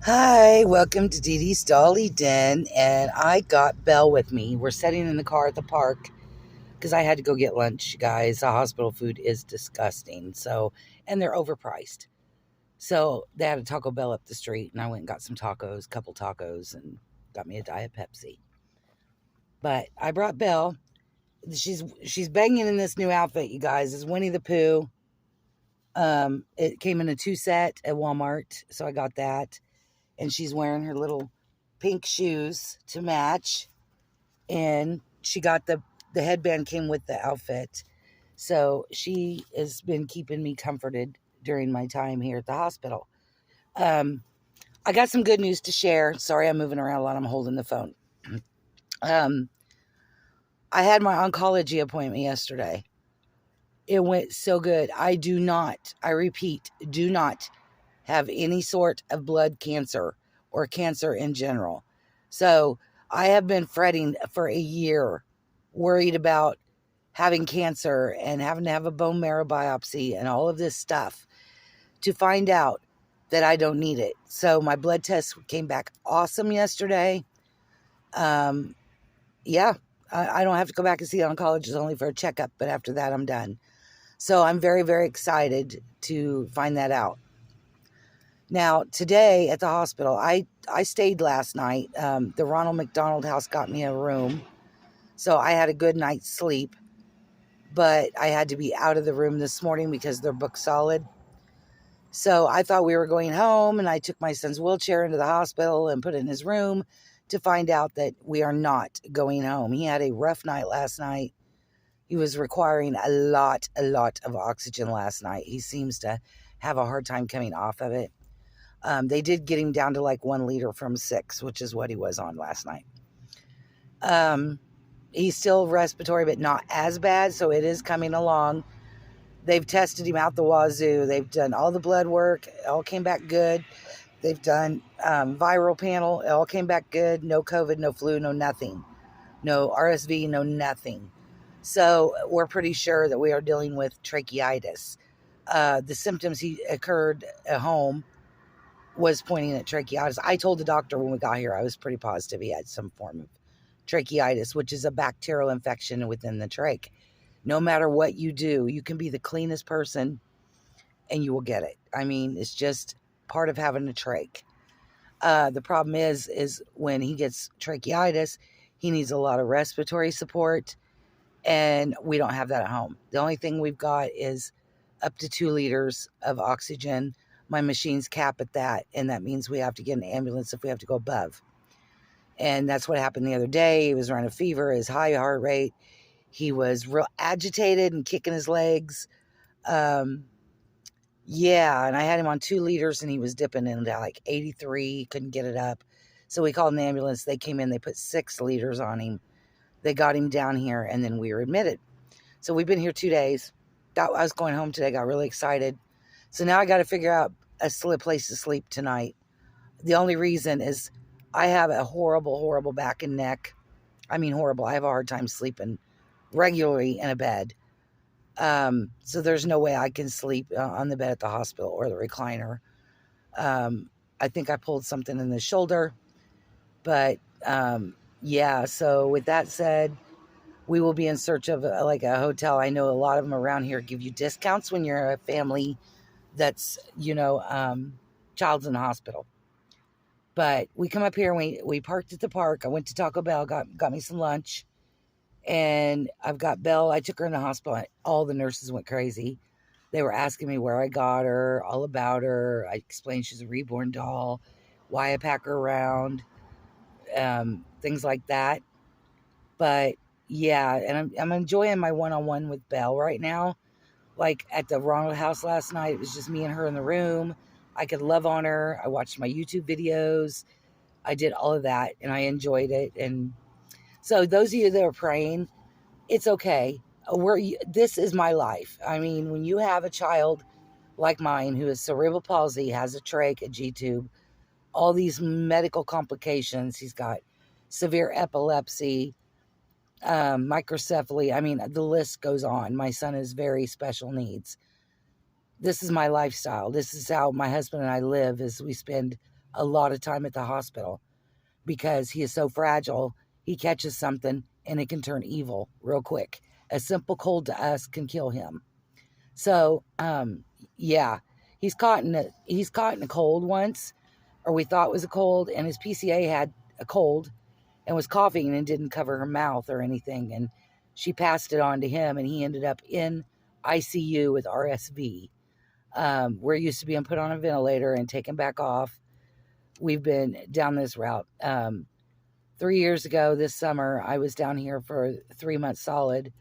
Hi, welcome to Dee Dee's Dolly Den, and I got Belle with me. We're sitting in the car at the park because I had to go get lunch, guys. The hospital food is disgusting, and they're overpriced. So they had a Taco Bell up the street, and I went and got some tacos, couple tacos, and got me a Diet Pepsi. But I brought Belle. She's banging in this new outfit, you guys. It's Winnie the Pooh. It came in a 2 set at Walmart, so I got that. And she's wearing her little pink shoes to match, and she got the headband came with the outfit, so she has been keeping me comforted during my time here at the hospital. um I got some good news to share. Sorry, I'm moving around a lot, I'm holding the phone. um I had my oncology appointment yesterday. It went so good. I repeat, do not have any sort of blood cancer or cancer in general. So I have been fretting for a year, worried about having cancer and having to have a bone marrow biopsy and all of this stuff to find out that I don't need it. So my blood test came back awesome yesterday. Um, yeah, I don't have to go back and see an oncologist only for a checkup, but after that, I'm done. So I'm very, very excited to find that out. Now, today at the hospital, I stayed last night. The Ronald McDonald House got me a room, so I had a good night's sleep, but I had to be out of the room this morning because they're booked solid. So I thought we were going home, and I took my son's wheelchair into the hospital and put it in his room to find out that we are not going home. He had a rough night last night. He was requiring a lot of oxygen last night. He seems to have a hard time coming off of it. They did get him down to like 1 liter from 6, which is what he was on last night. He's still respiratory, but not as bad, so it is coming along. They've tested him out the wazoo. They've done all the blood work. It all came back good. They've done viral panel. It all came back good. No COVID, no flu, no nothing. No RSV, no nothing. So we're pretty sure that we are dealing with tracheitis. The symptoms he occurred at home was pointing at tracheitis. I told the doctor when we got here, I was pretty positive he had some form of tracheitis, which is a bacterial infection within the trach. No matter what you do, you can be the cleanest person and you will get it. I mean, it's just part of having a trach. The problem is when he gets tracheitis, he needs a lot of respiratory support, and we don't have that at home. The only thing we've got is up to 2 liters of oxygen. My machines cap at that, and that means we have to get an ambulance if we have to go above. And that's what happened the other day. He was running a fever, his high heart rate. He was real agitated and kicking his legs. Yeah, and I had him on 2 liters, and he was dipping into like 83, couldn't get it up. So we called an ambulance. They came in, they put 6 liters on him. They got him down here, and then we were admitted. So we've been here 2 days. Thought I was going home today, got really excited. So now I got to figure out a place to sleep tonight. The only reason is I have a horrible back and neck. I mean, horrible. I have a hard time sleeping regularly in a bed. So there's no way I can sleep on the bed at the hospital or the recliner. I think I pulled something in the shoulder, but yeah. So with that said, we will be in search of like a hotel. I know a lot of them around here give you discounts when you're a family that's, child's in the hospital. But we come up here and we parked at the park. I went to Taco Bell, got me some lunch. And I've got Belle. I took her in the hospital. All the nurses went crazy. They were asking me where I got her, all about her. I explained she's a reborn doll, why I pack her around, things like that. But yeah, and I'm enjoying my one-on-one with Belle right now. Like at the Ronald house last night, it was just me and her in the room. I could love on her. I watched my YouTube videos. I did all of that, and I enjoyed it. And so those of you that are praying, it's okay. This is my life. I mean, when you have a child like mine who has cerebral palsy, has a trach, a G-tube, all these medical complications, he's got severe epilepsy, microcephaly. I mean, the list goes on. My son has very special needs. This is my lifestyle. This is how my husband and I live, is we spend a lot of time at the hospital because he is so fragile. He catches something and it can turn evil real quick. A simple cold to us can kill him. So, yeah, he's caught in a cold once, or we thought it was a cold, and his PCA had a cold and was coughing and didn't cover her mouth or anything, and she passed it on to him, and he ended up in ICU with RSV. We're used to being put on a ventilator and taken back off. We've been down this route. 3 years ago this summer, I was down here for 3 months solid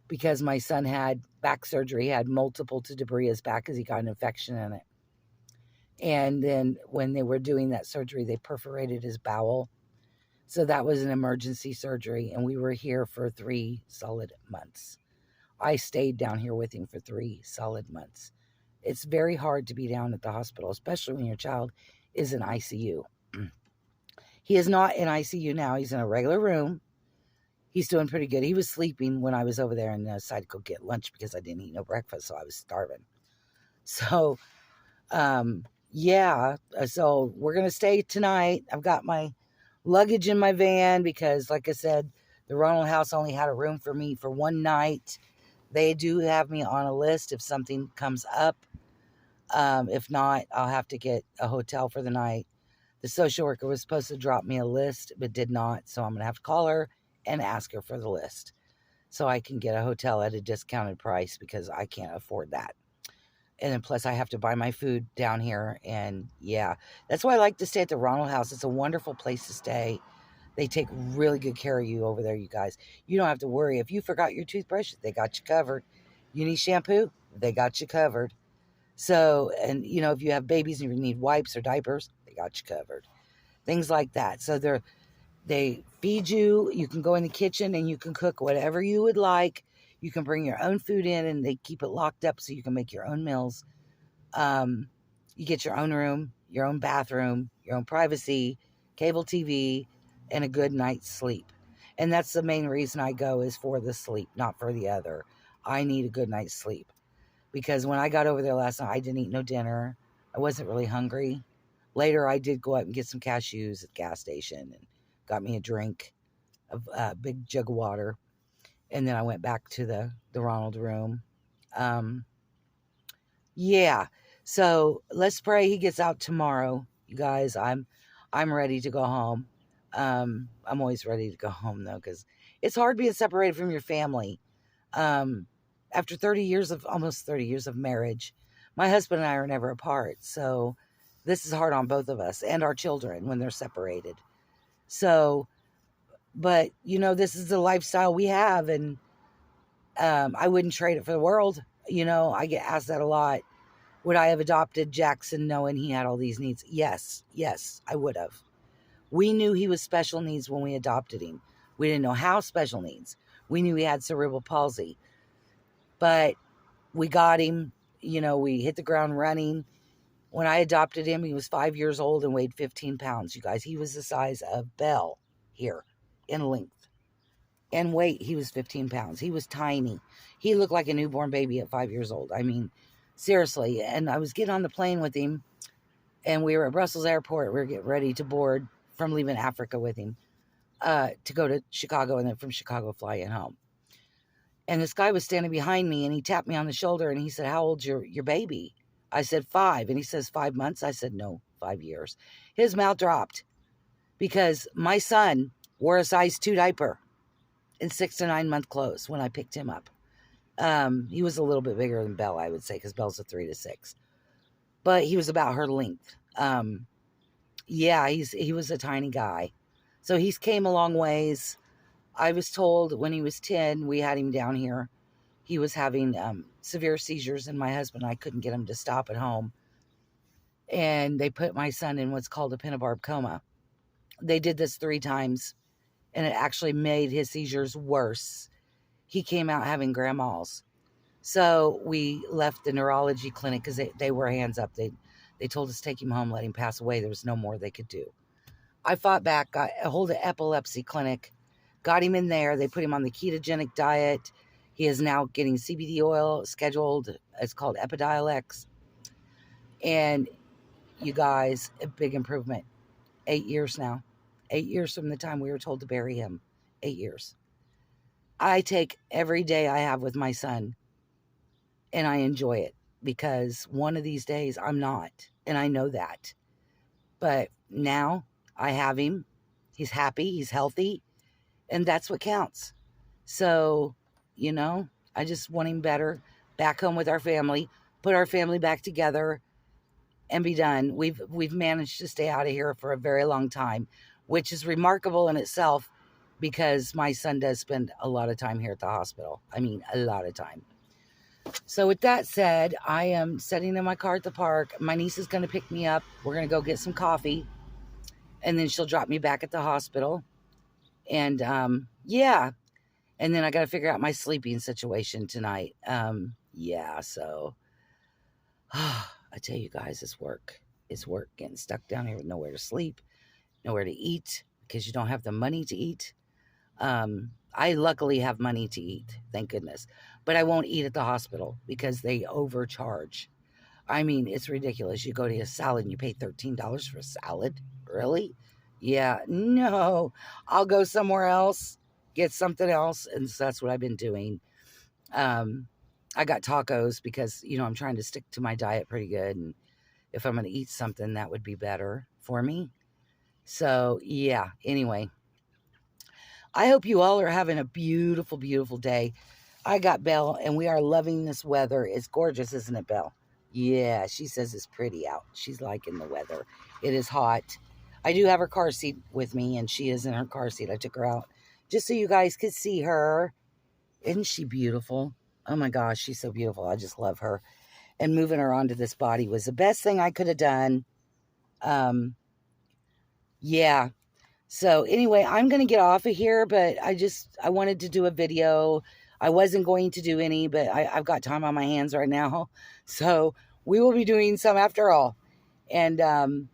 because my son had back surgery. He had multiple to debris his back because he got an infection in it. And then when they were doing that surgery, they perforated his bowel. So that was an emergency surgery, and we were here for 3 solid months. I stayed down here with him for 3 solid months. It's very hard to be down at the hospital, especially when your child is in ICU. He is not in ICU now. He's in a regular room. He's doing pretty good. He was sleeping when I was over there and decided to go get lunch because I didn't eat no breakfast, so I was starving. So, yeah. So we're going to stay tonight. I've got my luggage in my van because, like I said, the Ronald house only had a room for me for one night. They do have me on a list if something comes up. If not, I'll have to get a hotel for the night. The social worker was supposed to drop me a list, but did not. So I'm going to have to call her and ask her for the list so I can get a hotel at a discounted price because I can't afford that. And then plus I have to buy my food down here. And yeah, that's why I like to stay at the Ronald house. It's a wonderful place to stay. They take really good care of you over there, you guys. You don't have to worry. If you forgot your toothbrush, they got you covered. You need shampoo, they got you covered. So, and you know, if you have babies and you need wipes or diapers, they got you covered. Things like that. So they feed you. You can go in the kitchen and you can cook whatever you would like. You can bring your own food in and they keep it locked up so you can make your own meals. You get your own room, your own bathroom, your own privacy, cable TV, and a good night's sleep. And that's the main reason I go is for the sleep, not for the other. I need a good night's sleep. Because when I got over there last night, I didn't eat no dinner. I wasn't really hungry. Later, I did go out and get some cashews at the gas station and got me a drink, a big jug of water. And then I went back to the Ronald room. Yeah. So let's pray he gets out tomorrow. You guys, I'm ready to go home. I'm always ready to go home though, because it's hard being separated from your family. After almost 30 years of marriage, my husband and I are never apart. So this is hard on both of us and our children when they're separated. So, but you know, this is the lifestyle we have, and I wouldn't trade it for the world. You know, I get asked that a lot. Would I have adopted Jackson knowing he had all these needs? Yes, I would have. We knew he was special needs when we adopted him. We didn't know how special needs. We knew he had cerebral palsy. But we got him, you know, we hit the ground running. When I adopted him, he was 5 years old and weighed 15 pounds, you guys. He was the size of Belle here in length. And weight, he was 15 pounds. He was tiny. He looked like a newborn baby at 5 years old. I mean, seriously. And I was getting on the plane with him, and we were at Brussels Airport. We were getting ready to board from leaving Africa with him to go to Chicago, and then from Chicago flying home. And this guy was standing behind me, and he tapped me on the shoulder, and he said, "How old's your baby?" I said, 5. And he says, 5 months? I said, no, 5 years. His mouth dropped because my son wore a size 2 diaper in 6 to 9 month clothes when I picked him up. He was a little bit bigger than Belle, I would say, because Belle's a 3 to 6. But he was about her length. Yeah, he was a tiny guy. So he's came a long ways. I was told when he was 10, we had him down here. He was having severe seizures, and my husband and I couldn't get him to stop at home. And they put my son in what's called a pentabarb coma. They did this 3 times, and it actually made his seizures worse. He came out having grand mals. So we left the neurology clinic because they were hands up. They told us to take him home, let him pass away. There was no more they could do. I fought back, got a hold of epilepsy clinic, got him in there. They put him on the ketogenic diet. He is now getting CBD oil scheduled. It's called Epidiolex. And you guys, a big improvement. 8 years now. 8 years from the time we were told to bury him. 8 years. I take every day I have with my son and I enjoy it because one of these days I'm not. And I know that. But now I have him. He's happy, he's healthy, and that's what counts. So, you know, I just want him better, back home with our family, put our family back together and be done. We've managed to stay out of here for a very long time, which is remarkable in itself because my son does spend a lot of time here at the hospital. I mean, a lot of time. So with that said, I am sitting in my car at the park. My niece is going to pick me up. We're going to go get some coffee, and then she'll drop me back at the hospital. And yeah, and then I got to figure out my sleeping situation tonight. Yeah, so I tell you guys, it's work. It's work getting stuck down here with nowhere to sleep, nowhere to eat because you don't have the money to eat. I luckily have money to eat, thank goodness. But I won't eat at the hospital because they overcharge. I mean, it's ridiculous. You go to a salad and you pay $13 for a salad. Really? Yeah, no. I'll go somewhere else, get something else. And so that's what I've been doing. I got tacos because, you know, I'm trying to stick to my diet pretty good. And if I'm going to eat something, that would be better for me. So, yeah, anyway. I hope you all are having a beautiful, beautiful day. I got Belle, and we are loving this weather. It's gorgeous, isn't it, Belle? Yeah, she says it's pretty out. She's liking the weather. It is hot. I do have her car seat with me, and she is in her car seat. I took her out just so you guys could see her. Isn't she beautiful? Oh my gosh, she's so beautiful. I just love her. And moving her onto this body was the best thing I could have done. Yeah. So anyway, I'm going to get off of here, but I wanted to do a video. I wasn't going to do any, but I've got time on my hands right now. So we will be doing some after all. And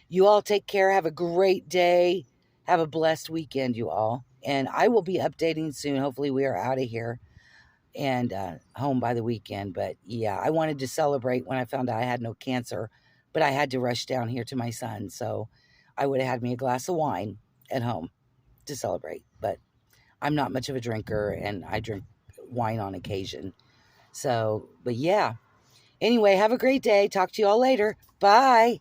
you all take care. Have a great day. Have a blessed weekend, you all. And I will be updating soon. Hopefully we are out of here and home by the weekend. But yeah, I wanted to celebrate when I found out I had no cancer, but I had to rush down here to my son. So I would have had me a glass of wine at home to celebrate. But I'm not much of a drinker, and I drink wine on occasion. So, but yeah. Anyway, have a great day. Talk to you all later. Bye.